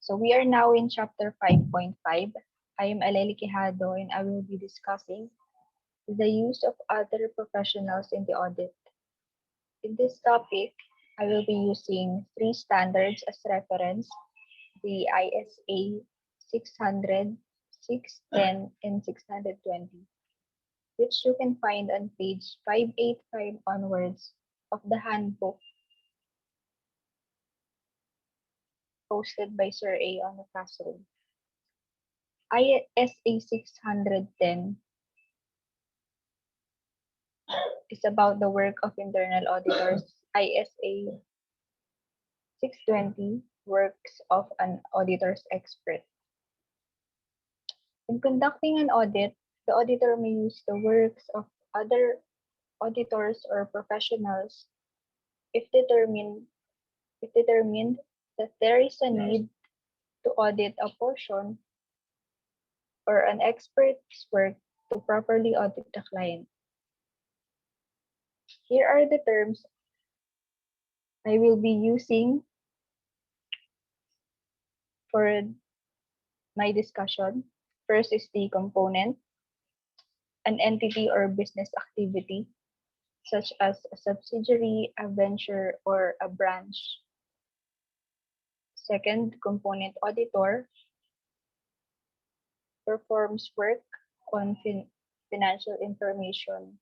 So we are now in chapter 5.5. I am Aleli Quejado and I will be discussing the use of other professionals in the audit. In this topic, I will be using three standards as reference: the ISA 600, 610, and 620, which you can find on page 585 onwards of the handbook posted by Sir A on the classroom. ISA 610 is about the work of internal auditors. ISA 620 works of an auditor's expert. In conducting an audit, the auditor may use the works of other auditors or professionals if determined that there is a need to audit a portion or an expert's work to properly audit the client. Here are the terms I will be using for my discussion. First is the component, an entity or business activity, such as a subsidiary, a venture, or a branch. Second, component auditor performs work on financial information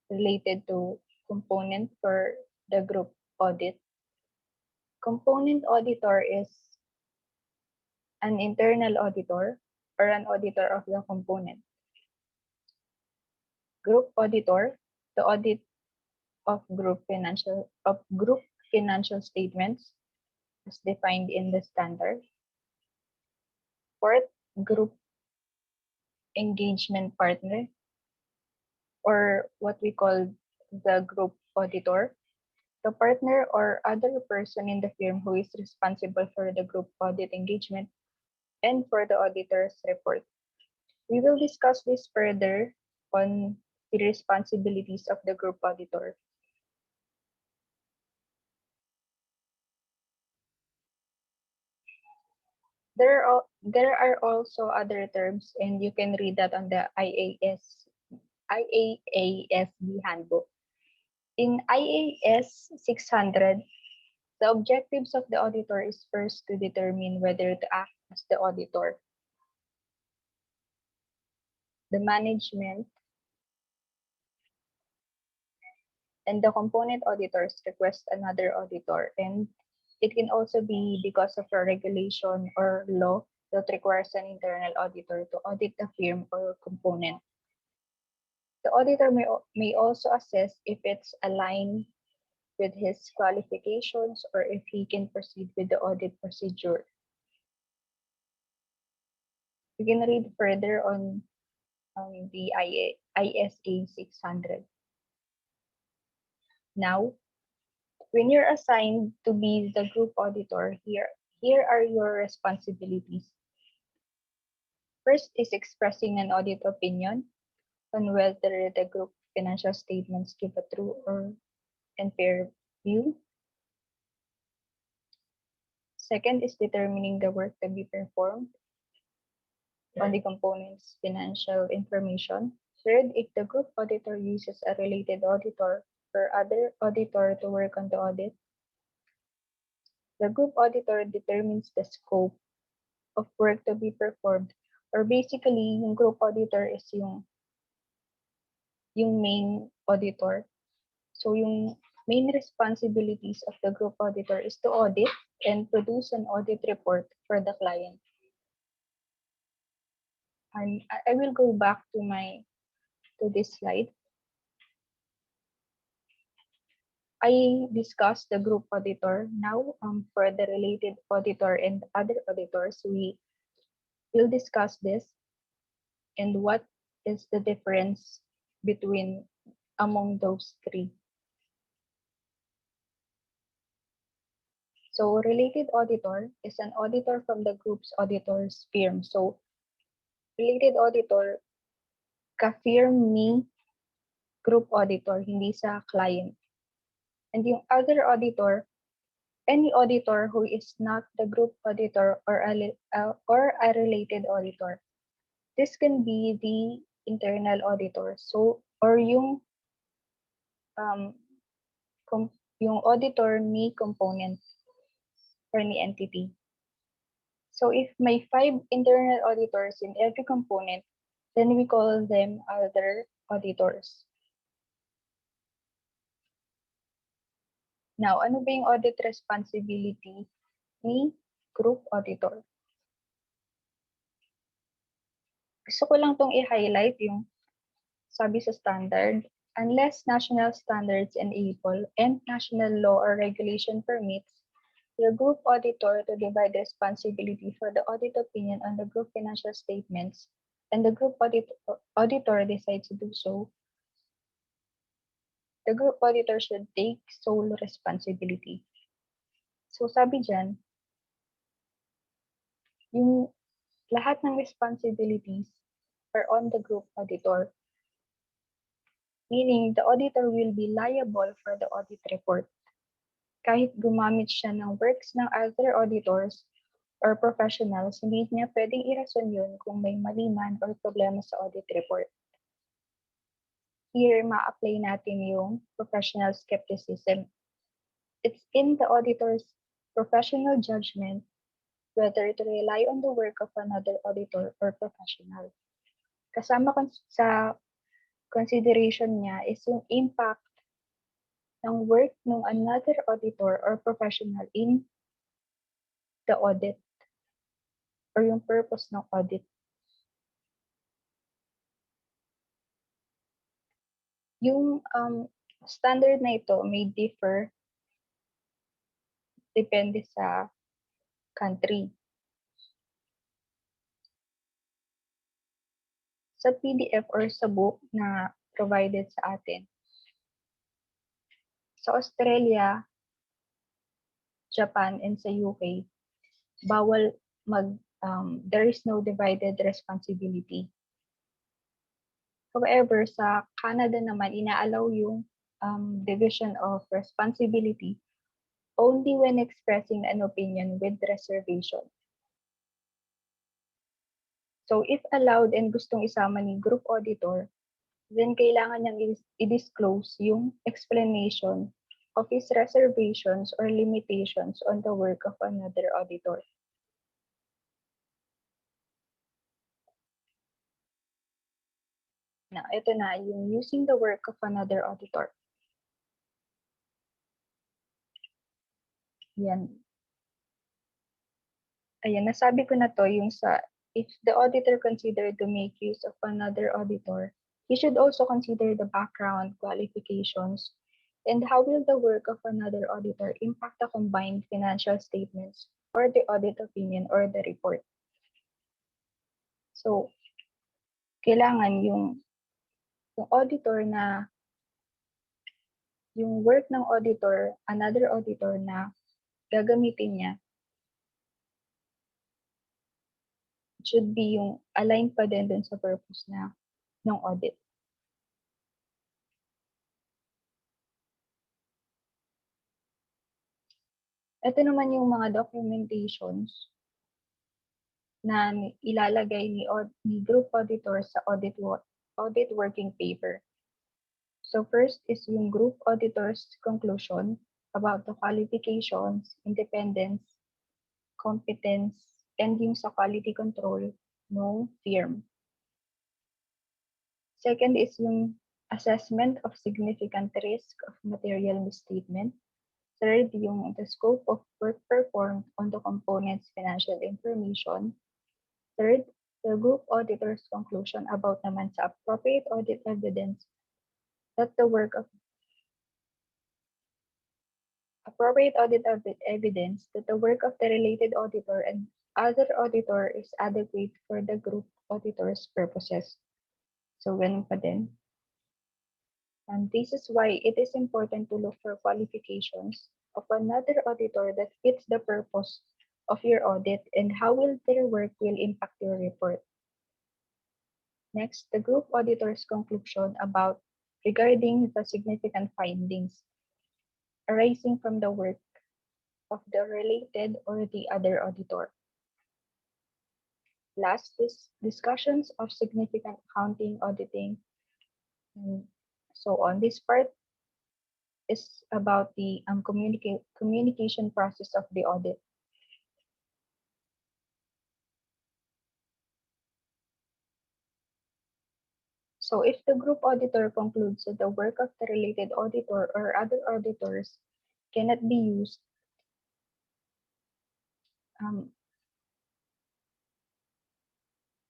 related to component for the group audit. Component auditor is an internal auditor or an auditor of the component. Group auditor, the audit of group financial statements as defined in the standard. Fourth, group engagement partner, or what we call the group auditor, the partner or other person in the firm who is responsible for the group audit engagement and for the auditor's report. We will discuss this further on the responsibilities of the group auditor. There are also other terms, and you can read that on the IAASB handbook. In IAS 600, the objectives of the auditor is first to determine whether to act as the auditor. The management and the component auditors request another auditor, and it can also be because of a regulation or law that requires an internal auditor to audit the firm or component. The auditor may also assess if it's aligned with his qualifications or if he can proceed with the audit procedure. You can read further on the ISA 600. Now, when you're assigned to be the group auditor, here are your responsibilities. First is expressing an audit opinion on whether the group financial statements give a true and fair view. Second is determining the work to be performed on the component's financial information. Third, if the group auditor uses a related auditor or other auditor to work on the audit, the group auditor determines the scope of work to be performed, or basically, yung group auditor is yung main auditor. So yung main responsibilities of the group auditor is to audit and produce an audit report for the client. And I will go back to this slide. I discussed the group auditor. Now, for the related auditor and other auditors, we will discuss this and what is the difference among those three. So, related auditor is an auditor from the group's auditor's firm. So, related auditor, ka-firm ni group auditor, hindi sa client. And yung other auditor any auditor who is not the group auditor or a related auditor. This can be the internal auditor, so or um, yung auditor ni component or ni entity. So if may 5 internal auditors in every component, then we call them other auditors. Now, ano ba yung audit responsibility ni group auditor? Gusto ko lang tong i-highlight yung sabi sa standard, unless national standards enable and national law or regulation permits the group auditor to divide responsibility for the audit opinion on the group financial statements, and the group auditor decides to do so, the group auditor should take sole responsibility. So sabi dyan, yung lahat ng responsibilities are on the group auditor, meaning the auditor will be liable for the audit report. Kahit gumamit siya ng works ng other auditors or professionals, hindi niya pwedeng irason yun kung may mali man or problema sa audit report. Here, ma-apply natin yung professional skepticism. It's in the auditor's professional judgment whether to rely on the work of another auditor or professional. Kasama sa consideration niya is yung impact ng work ng another auditor or professional in the audit or yung purpose ng audit. Yung standard na ito may differ depende sa country. Sa PDF or sa book na provided sa atin. Sa Australia, Japan, and sa UK, bawal there is no divided responsibility. However, sa Canada naman, inaalaw yung division of responsibility only when expressing an opinion with reservation. So if allowed and gustong isama ni group auditor, then kailangan niyang i-disclose yung explanation of his reservations or limitations on the work of another auditor. Now, ito na yung using the work of another auditor. Yan. Ayan, nasabi ko na to yung sa if the auditor considered to make use of another auditor, he should also consider the background, qualifications, and how will the work of another auditor impact the combined financial statements or the audit opinion or the report. So, kailangan yung auditor na, yung work ng auditor, another auditor na gagamitin niya, should be yung aligned pa din dun sa purpose na ng audit. Ito naman yung mga documentations na ilalagay ni group auditor sa audit working paper. So first is yung group auditor's conclusion about the qualifications, independence, competence, and yung sa quality control ng firm. Second is yung assessment of significant risk of material misstatement. Third, yung the scope of work performed on the component's financial information. Third, the group auditor's conclusion about naman sa appropriate audit evidence that the work of the related auditor and other auditor is adequate for the group auditor's purposes. So, ganun pa din. And this is why it is important to look for qualifications of another auditor that fits the purpose of your audit and how will their work will impact your report. Next, the group auditor's conclusion regarding the significant findings arising from the work of the related or the other auditor. Last is discussions of significant accounting, auditing, and so on. This part is about the communication process of the audit. So if the group auditor concludes that the work of the related auditor or other auditors cannot be used,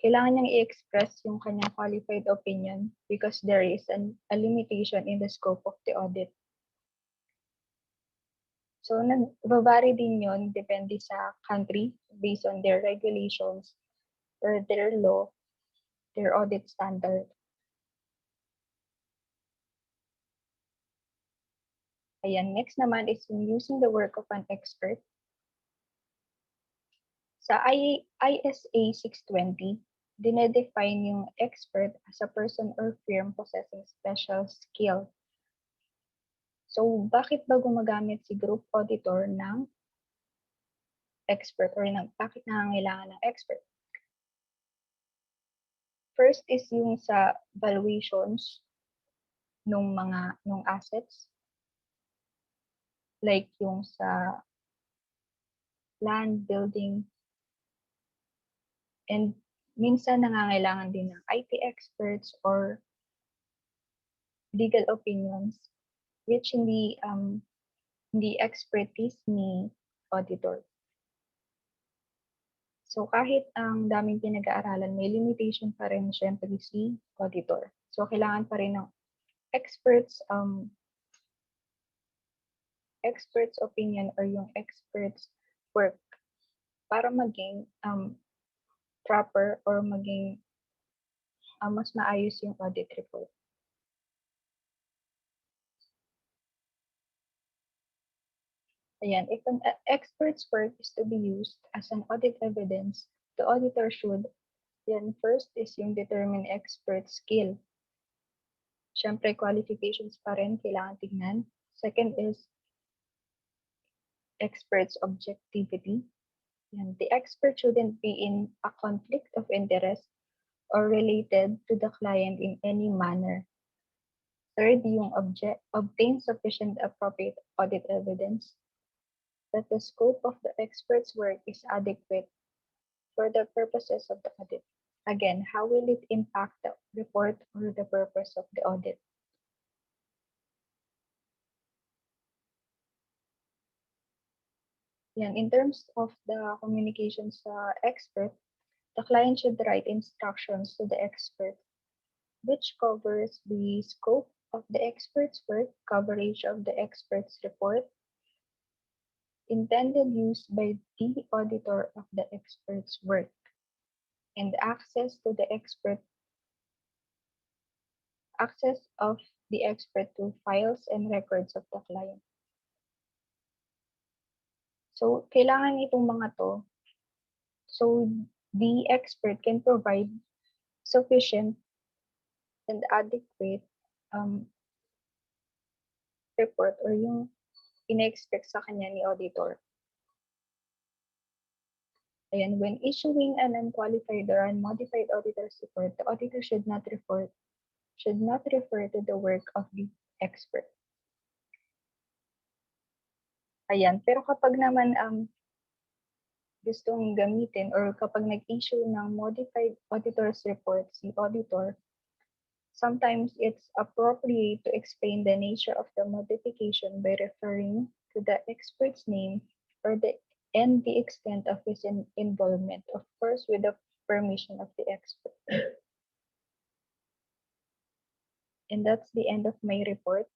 kailangan niyang i-express yung kanyang qualified opinion because there is a limitation in the scope of the audit. So, nag-vary din yun depende sa country based on their regulations or their law, their audit standard. Ayan, next naman is using the work of an expert. Sa ISA 620, dinedefine yung expert as a person or firm possessing special skill. So, bakit ba gumagamit si group auditor ng expert or bakit nangangailangan ng expert? First is yung sa valuations nung assets, like yung sa land, building, and minsan nangangailangan din ng IT experts or legal opinions which hindi expertise ni auditor. So kahit ang daming pinag-aaralan, may limitation pa rin syempre si auditor. So kailangan pa rin ng experts opinion or yung experts work para maging proper or maging mas maayos yung audit report. Ayan, if an expert's work is to be used as an audit evidence, the auditor should, first is yung determine expert skill. Siyempre, qualifications pa rin kailangan tignan. Second is expert's objectivity. Yan, the expert shouldn't be in a conflict of interest or related to the client in any manner. Third, yung obtain sufficient appropriate audit evidence that the scope of the expert's work is adequate for the purposes of the audit. Again, how will it impact the report or the purpose of the audit? Yan, in terms of the communications sa expert, the client should write instructions to the expert, which covers the scope of the expert's work, coverage of the expert's report, intended use by the auditor of the expert's work, and access of the expert to files and records of the client. So, kailangan itong mga to so the expert can provide sufficient and adequate report or yung ina-expect sa kanya ni auditor. Ayan, when issuing an unqualified or unmodified auditor's report, the auditor should not refer to the work of the expert. Ayan, pero kapag naman gustong gamitin or kapag nag-issue ng modified auditor's report si auditor, sometimes it's appropriate to explain the nature of the modification by referring to the expert's name and the extent of his involvement, of course, with the permission of the expert. And that's the end of my report.